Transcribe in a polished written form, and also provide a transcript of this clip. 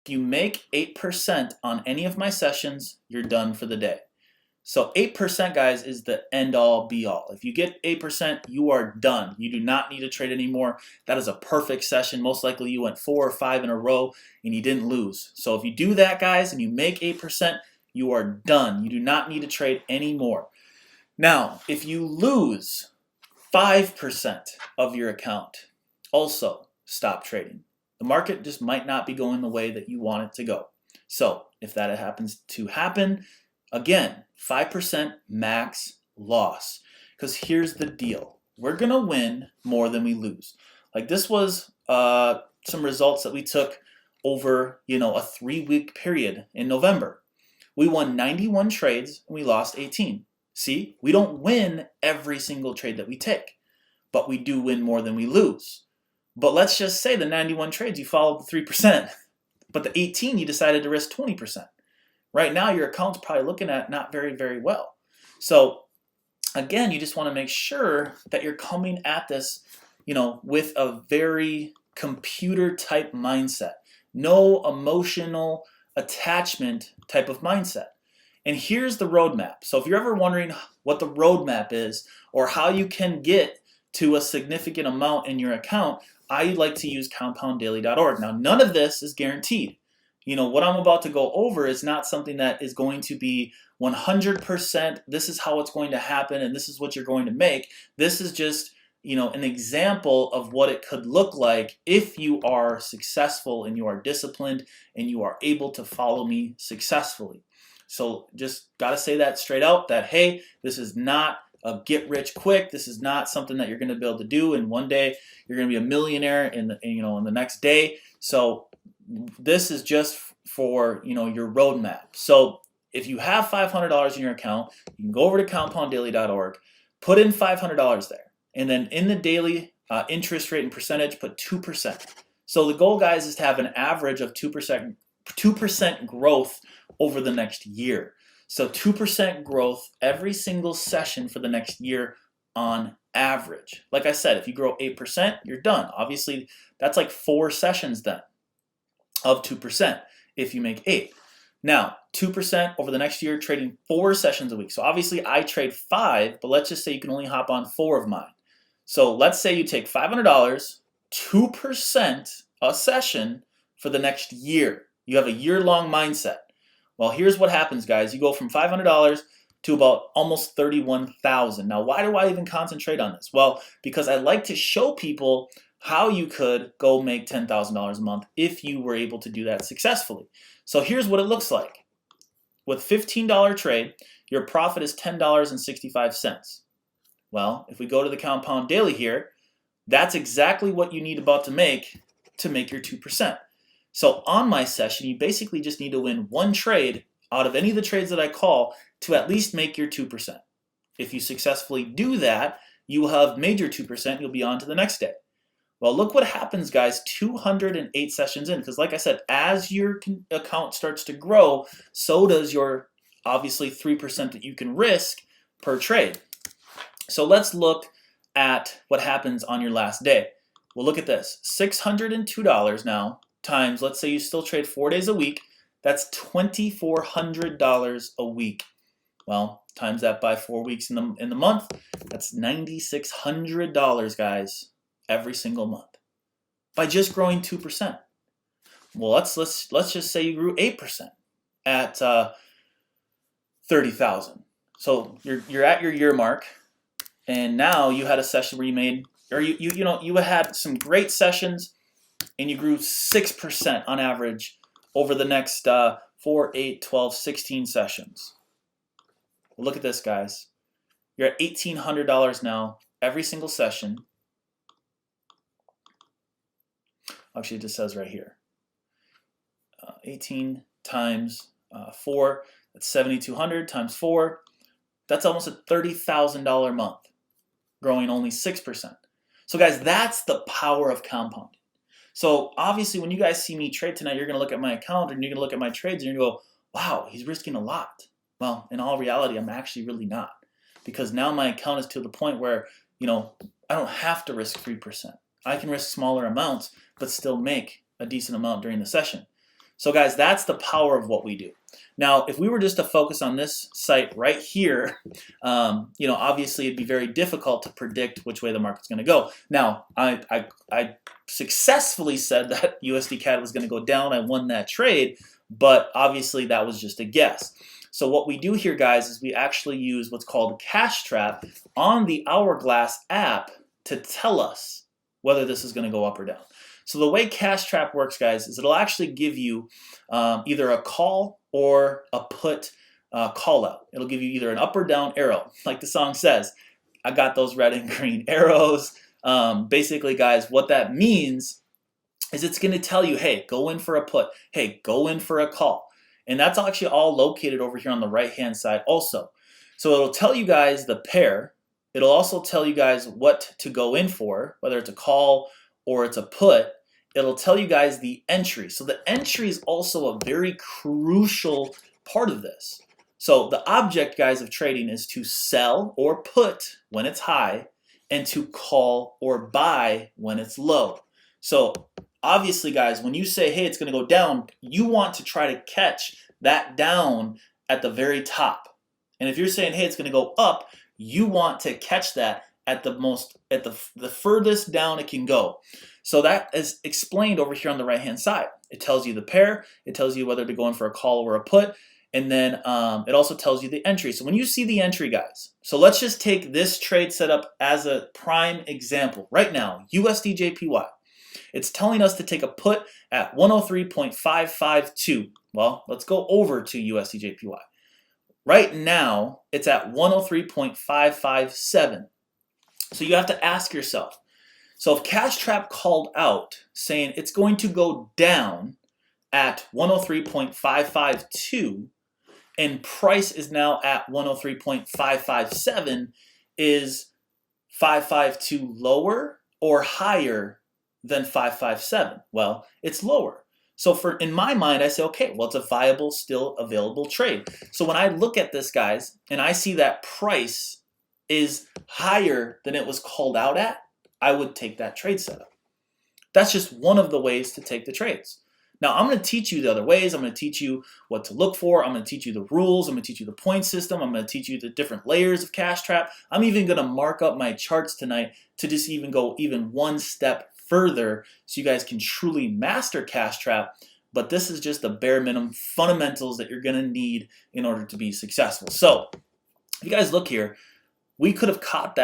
if you make 8% on any of my sessions, you're done for the day. So 8%, guys, is the end all be all. If you get 8%, you are done. You do not need to trade anymore. That is a perfect session. Most likely you went 4 or 5 in a row and you didn't lose. So if you do that, guys, and you make 8%, you are done. You do not need to trade anymore. Now, if you lose 5% of your account, also stop trading. The market just might not be going the way that you want it to go. So if that happens to happen, again, 5% max loss. Because here's the deal. We're going to win more than we lose. Like this was some results that we took over, a 3-week period in November. We won 91 trades and we lost 18. See, we don't win every single trade that we take, but we do win more than we lose. But let's just say the 91 trades, you followed the 3%, but the 18, you decided to risk 20%. Right now, your account's probably looking at not very, very well. So again, you just want to make sure that you're coming at this, with a very computer type mindset. No emotional attachment type of mindset. And here's the roadmap. So if you're ever wondering what the roadmap is or how you can get to a significant amount in your account, I like to use compounddaily.org. Now, none of this is guaranteed. What I'm about to go over is not something that is going to be 100%, this is how it's going to happen and this is what you're going to make. This is just, an example of what it could look like if you are successful and you are disciplined and you are able to follow me successfully. So just got to say that straight out that, hey, this is not a get rich quick. This is not something that you're going to be able to do and one day you're going to be a millionaire in the next day. So this is just for, your roadmap. So if you have $500 in your account, you can go over to compounddaily.org, put in $500 there, and then in the daily interest rate and percentage, put 2%. So the goal, guys, is to have an average of 2% growth over the next year. So 2% growth every single session for the next year on average. Like I said, if you grow 8%, you're done. Obviously, that's like 4 sessions then of 2% if you make 8. Now, 2% over the next year, trading 4 sessions a week. So obviously I trade 5, but let's just say you can only hop on 4 of mine. So let's say you take $500, 2% a session for the next year. You have a year-long mindset. Well, here's what happens, guys. You go from $500 to about almost $31,000. Now, why do I even concentrate on this? Well, because I like to show people how you could go make $10,000 a month if you were able to do that successfully. So here's what it looks like. With $15 trade, your profit is $10.65. Well, if we go to the Compound Daily here, that's exactly what you need about to make your 2%. So on my session, you basically just need to win 1 trade out of any of the trades that I call to at least make your 2%. If you successfully do that, you will have made your 2%, you'll be on to the next day. Well, look what happens, guys, 208 sessions in, because like I said, as your account starts to grow, so does your, obviously, 3% that you can risk per trade. So let's look at what happens on your last day. Well, look at this, $602 now times, let's say you still trade 4 days a week, that's $2,400 a week. Well, times that by 4 weeks in the month, that's $9,600, guys, every single month by just growing 2%. Well, let's just say you grew 8% at 30,000. So you're at your year mark, and now you had a session where you made, or you had some great sessions, and you grew 6% on average over the next 4, 8, 12, 16 sessions. Well, look at this, guys. You're at $1,800 now every single session. Actually, it just says right here. 18 times 4, that's 7,200 times 4. That's almost a $30,000 a month, growing only 6%. So guys, that's the power of compounding. So obviously when you guys see me trade tonight, you're going to look at my account and you're going to look at my trades and you're going to go, wow, he's risking a lot. Well, in all reality, I'm actually really not, because now my account is to the point where, I don't have to risk 3%. I can risk smaller amounts, but still make a decent amount during the session. So guys, that's the power of what we do. Now, if we were just to focus on this site right here, obviously it'd be very difficult to predict which way the market's going to go. Now, I successfully said that USD CAD was going to go down. I won that trade, but obviously that was just a guess. So what we do here, guys, is we actually use what's called Cash Trap on the Hourglass app to tell us whether this is going to go up or down. So the way Cash Trap works, guys, is it'll actually give you either a call or a put call out. It'll give you either an up or down arrow, like the song says. I got those red and green arrows. Basically, guys, what that means is it's going to tell you, hey, go in for a put. Hey, go in for a call. And that's actually all located over here on the right-hand side also. So it'll tell you guys the pair. It'll also tell you guys what to go in for, whether it's a call or it's a put. It'll tell you guys the entry. So the entry is also a very crucial part of this. So the object, guys, of trading is to sell or put when it's high and to call or buy when it's low. So obviously, guys, when you say, hey, it's going to go down, you want to try to catch that down at the very top. And if you're saying, hey, it's going to go up, you want to catch that at the furthest down it can go. So that is explained over here on the right-hand side. It tells you the pair. It tells you whether to go in for a call or a put. And then it also tells you the entry. So when you see the entry, guys, so let's just take this trade setup as a prime example. Right now, USDJPY. It's telling us to take a put at 103.552. Well, let's go over to USDJPY. Right now, it's at 103.557. So you have to ask yourself, so if Cash Trap called out saying it's going to go down at 103.552 and price is now at 103.557, is 552 lower or higher than 557? Well, it's lower. So in my mind, I say, okay, well, it's a viable, still available trade. So when I look at this, guys, and I see that price is higher than it was called out at, I would take that trade setup. That's just one of the ways to take the trades. Now, I'm going to teach you the other ways. I'm going to teach you what to look for. I'm going to teach you the rules. I'm going to teach you the point system. I'm going to teach you the different layers of Cash Trap. I'm even going to mark up my charts tonight to just even go even one step further so you guys can truly master Cash Trap. But this is just the bare minimum fundamentals that you're going to need in order to be successful. So if you guys look here, we could have caught that